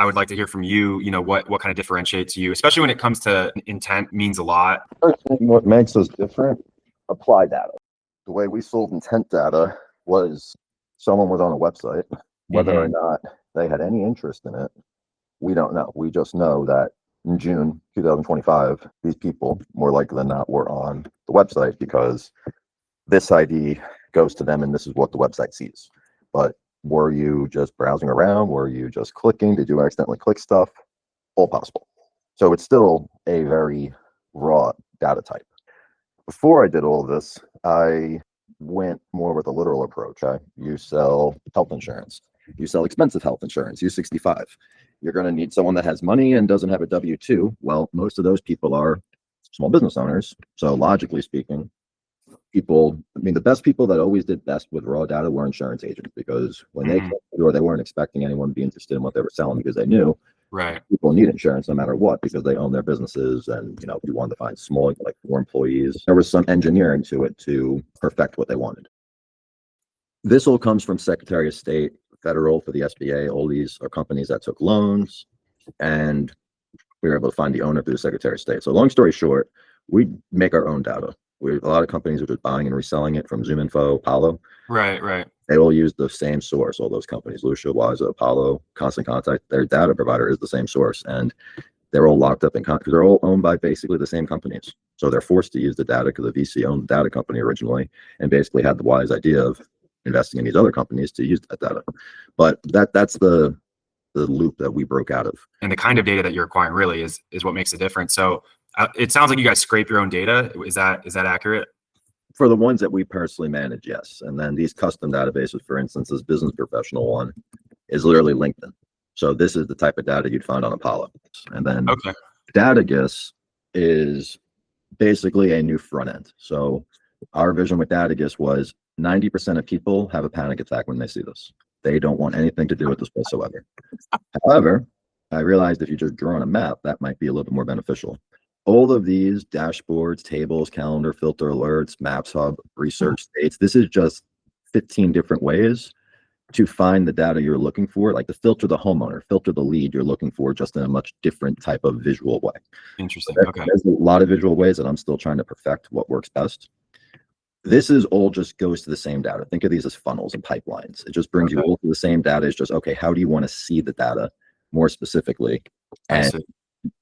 I would like to hear from you, what kind of differentiates you, especially when it comes to intent means a lot. What makes us different? Apply data. The way we sold intent data was someone was on a website, whether or not they had any interest in it, we don't know. We just know that in June 2025, these people more likely than not were on the website because this ID goes to them and this is what the website sees. But were you just browsing around? Were you just clicking? Did you accidentally click stuff? All possible. So it's still a very raw data type. Before I did all of this, I went more with a literal approach. You sell health insurance. You sell expensive health insurance. You're 65. You're going to need someone that has money and doesn't have a W-2. Well, most of those people are small business owners. So logically speaking, the best people that always did best with raw data were insurance agents, because when they came through, they weren't expecting anyone to be interested in what they were selling, because they knew people need insurance no matter what, because they own their businesses. And, you wanted to find small, like 4 employees. There was some engineering to it to perfect what they wanted. This all comes from Secretary of State, federal for the SBA. All these are companies that took loans, and we were able to find the owner through the Secretary of State. So long story short, we make our own data. A lot of companies are just buying and reselling it from ZoomInfo, Apollo. Right. They all use the same source. All those companies, Lucia, Wise, Apollo, Constant Contact, their data provider is the same source. And they're all locked up in because they're all owned by basically the same companies. So they're forced to use the data because the VC owned the data company originally and basically had the wise idea of investing in these other companies to use that data. But that's the loop that we broke out of. And the kind of data that you're acquiring really is what makes a difference. So it sounds like you guys scrape your own data. Is that accurate? For the ones that we personally manage, yes. And then these custom databases, for instance, this business professional one is literally LinkedIn. So this is the type of data you'd find on Apollo. And then Datagus is basically a new front end. So our vision with Datagus was 90% of people have a panic attack when they see this. They don't want anything to do with this whatsoever. However, I realized if you just draw on a map, that might be a little bit more beneficial. All of these dashboards, tables, calendar, filter alerts, Maps Hub, research states, this is just 15 different ways to find the data you're looking for, like to filter the homeowner, filter the lead you're looking for, just in a much different type of visual way. Interesting. Okay. There's a lot of visual ways that I'm still trying to perfect what works best. This is all just goes to the same data. Think of these as funnels and pipelines. It just brings you all to the same data. It's just, okay, how do you want to see the data more specifically? And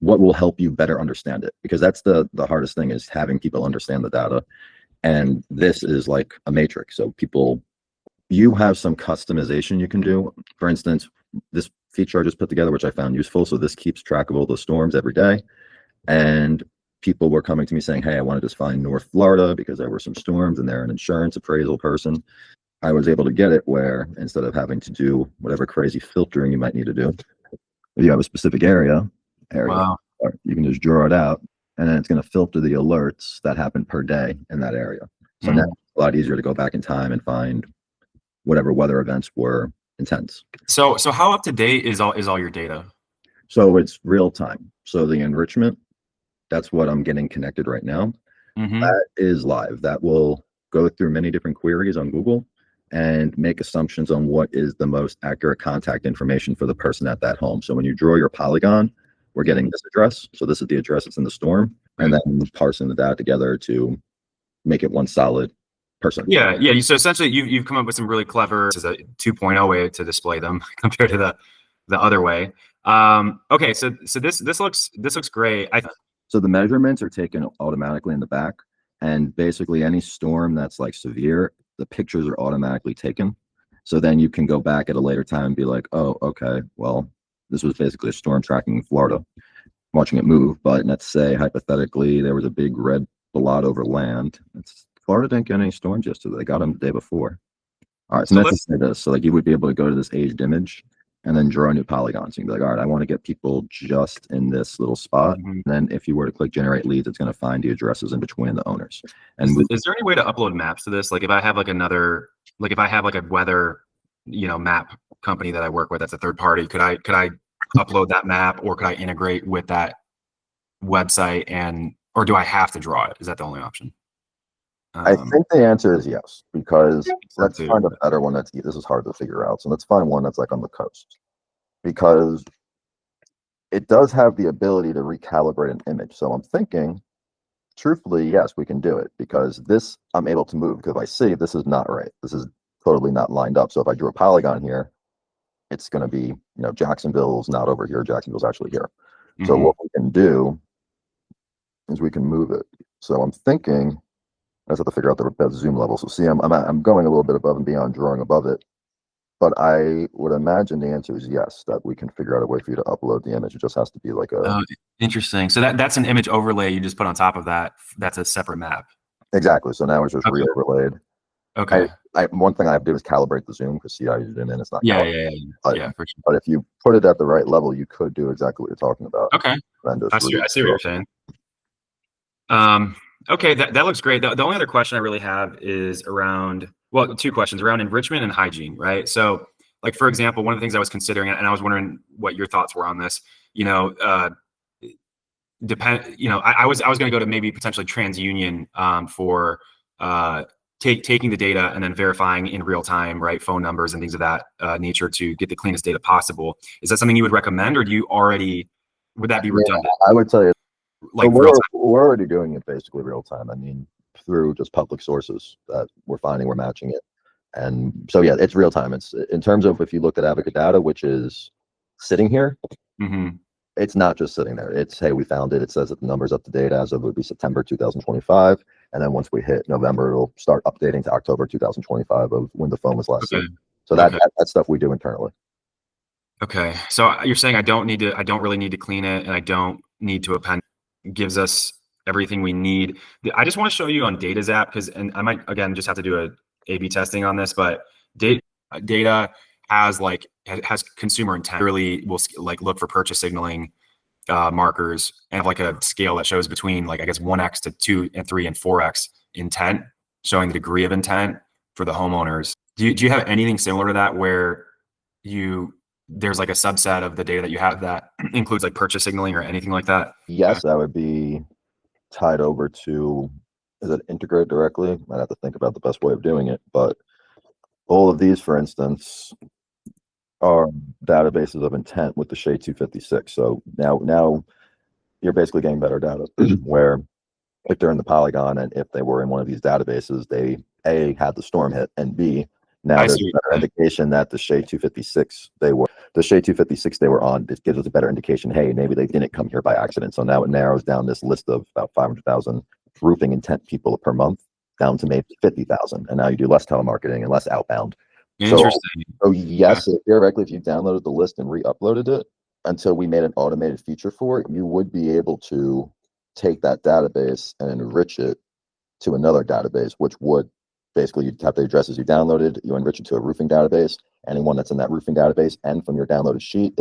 what will help you better understand it? Because that's the hardest thing, is having people understand the data. And this is like a matrix. So you have some customization you can do. For instance, this feature I just put together, which I found useful. So this keeps track of all the storms every day. And people were coming to me saying, hey, I want to just find North Florida because there were some storms and they're an insurance appraisal person. I was able to get it where instead of having to do whatever crazy filtering you might need to do, if you have a specific area, you can just draw it out, and then it's going to filter the alerts that happen per day in that area. So now it's a lot easier to go back in time and find whatever weather events were intense. So how up to date is all your data? So it's real time. So the enrichment, that's what I'm getting connected right now. That is live. That will go through many different queries on Google and make assumptions on what is the most accurate contact information for the person at that home. So when you draw your polygon, we're getting this address. So this is the address that's in the storm, and then parsing the data together to make it one solid person. Yeah. So essentially, you've come up with some really clever, this is a 2.0 way to display them compared to the other way. Okay, so this looks great. So the measurements are taken automatically in the back, and basically any storm that's like severe, the pictures are automatically taken. So then you can go back at a later time and be like, oh, okay, well, this was basically a storm tracking in Florida, watching it move. But let's say hypothetically there was a big red blot over land. Florida didn't get any storms yesterday. They got them the day before. All right, so let's say this. So like you would be able to go to this aged image and then draw a new polygon. So you can be like, all right, I want to get people just in this little spot. And then if you were to click generate leads, it's going to find the addresses in between the owners. And is there any way to upload maps to this? Like if I have a weather, map company that I work with that's a third party, could I upload that map, or could I integrate with that website, or do I have to draw it? Is that the only option? I think the answer is yes, because let's find a better one this is hard to figure out. So let's find one that's like on the coast, because it does have the ability to recalibrate an image. So I'm thinking, truthfully, yes, we can do it, because this I'm able to move, because I see this is not right. This is totally not lined up. So if I drew a polygon here, it's going to be, you know, Jacksonville's not over here. Jacksonville's actually here. So what we can do is we can move it. So I'm thinking, I just have to figure out the best zoom level. So see, I'm going a little bit above and beyond drawing above it, but I would imagine the answer is yes, that we can figure out a way for you to upload the image. It just has to be like a. Oh, interesting. So that's an image overlay you just put on top of that. That's a separate map. Exactly. So now it's just Okay. re-overlaid. Okay. One thing I have to do is calibrate the zoom, because see how you zoom in, it's not. Yeah, for sure. But if you put it at the right level, you could do exactly what you're talking about. Okay. I see what you're saying. Okay, that looks great. The only other question I really have is around, well, two questions around enrichment and hygiene, right? So, like, for example, one of the things I was considering, and I was wondering what your thoughts were on this, you know, I was going to go to maybe potentially TransUnion for taking the data and then verifying in real time, right, phone numbers and things of that nature to get the cleanest data possible. Is that something you would recommend, or would that be redundant? I would tell you, like, we're already doing it basically real time. I mean, through just public sources that we're finding, we're matching it. And so, yeah, it's real time. It's in terms of, if you looked at Advocate data, which is sitting here, it's not just sitting there. It's, hey, we found it. It says that the number's up to date as of, it would be September 2025. And then once we hit November, it'll start updating to October 2025 of when the phone was last seen. So that stuff we do internally. Okay. So you're saying I don't really need to clean it, and I don't need to append. Gives us everything we need. I just want to show you on Data's app, and I might, again, just have to do a A/B testing on this, but data has consumer intent. Really, will like look for purchase signaling markers, and have like a scale that shows between, like, I guess 1x to 2 and 3 and 4x intent, showing the degree of intent for the homeowners. Do you have anything similar to that, where there's like a subset of the data that you have that includes like purchase signaling or anything like that? Yes, that would be tied over to, is it integrated directly? I'd have to think about the best way of doing it, but all of these, for instance, are databases of intent with the SHA 256. So now you're basically getting better data where if they're in the Polygon, and if they were in one of these databases, they A, had the storm hit, and B, now there's a better indication that the SHA 256 they were on. It gives us a better indication, hey, maybe they didn't come here by accident. So now it narrows down this list of about 500,000 roofing intent people per month down to maybe 50,000. And now you do less telemarketing and less outbound. Interesting. So yes, theoretically, if you downloaded the list and re-uploaded it, until we made an automated feature for it, you would be able to take that database and enrich it to another database, which would basically, you'd have the addresses you downloaded, you enrich it to a roofing database. Anyone that's in that roofing database and from your downloaded sheet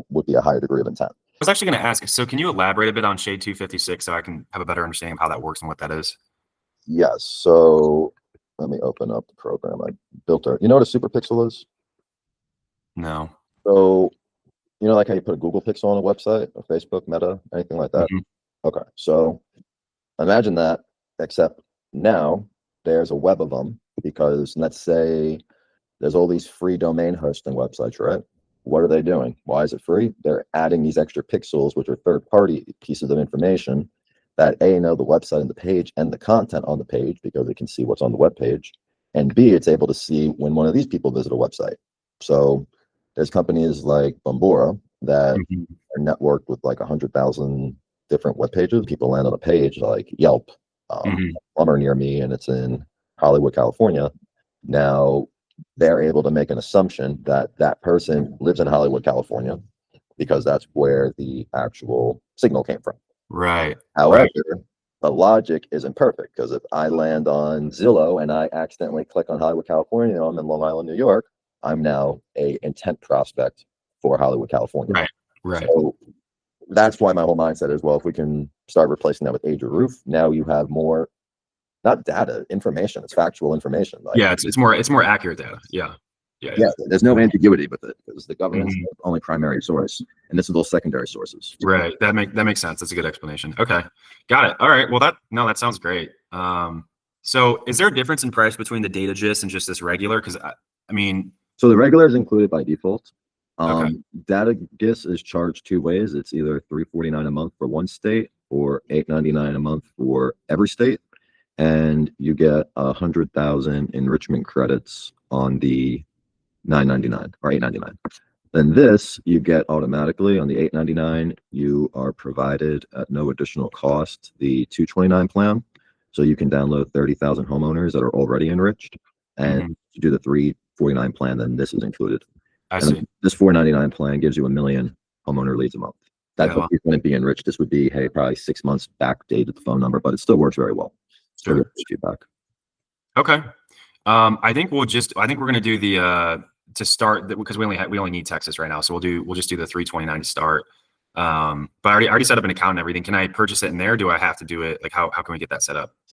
would be a higher degree of intent. I was actually going to ask, so can you elaborate a bit on SHA 256 so I can have a better understanding of how that works and what that is? Yes. So let me open up the program I built. You know what a super pixel is? No. So, you know, like how you put a Google pixel on a website, or Facebook, Meta, anything like that? Okay. So imagine that, except now there's a web of them, because let's say there's all these free domain hosting websites, right? What are they doing? Why is it free? They're adding these extra pixels, which are third-party pieces of information that A, know the website and the page and the content on the page, because it can see what's on the web page, and B, it's able to see when one of these people visit a website. So there's companies like Bombora that are networked with like 100,000 different web pages. People land on a page like Yelp, plumber near me, and it's in Hollywood, California. Now they're able to make an assumption that that person lives in Hollywood, California, because that's where the actual signal came from. Right. However, the logic isn't perfect, because if I land on Zillow and I accidentally click on Hollywood, California, and I'm in Long Island, New York, I'm now a intent prospect for Hollywood, California. Right. So that's why my whole mindset is, well, if we can start replacing that with age or roof, now you have more, not data, information. It's factual information. Like, yeah, it's more accurate data. Yeah. There's no ambiguity with it, because the government's the only primary source, and this is those secondary sources. Right. That makes sense. That's a good explanation. Okay, got it. All right. Well, that sounds great. So is there a difference in price between the Datagus and just this regular? Because I mean, so the regular is included by default. Okay. Datagus is charged two ways. It's either $3.49 a month for one state or $8.99 a month for every state, and you get 100,000 enrichment credits on the $9.99 or $8.99. Then this you get automatically on the $8.99. You are provided at no additional cost the $2.29 plan, so you can download 30,000 homeowners that are already enriched, and to do the $3.49 plan, then this is included. I And see. this $4.99 plan gives you 1 million homeowner leads a month. That Yeah, well, wouldn't be enriched. This would be, hey, probably 6 months backdated the phone number, but it still works very well. Still sure. gets feedback. Okay. I think we're going to do the, to start because we only need Texas right now. So we'll just do the 329 to start. But I already set up an account and everything. Can I purchase it in there? Do I have to do it? Like how can we get that set up?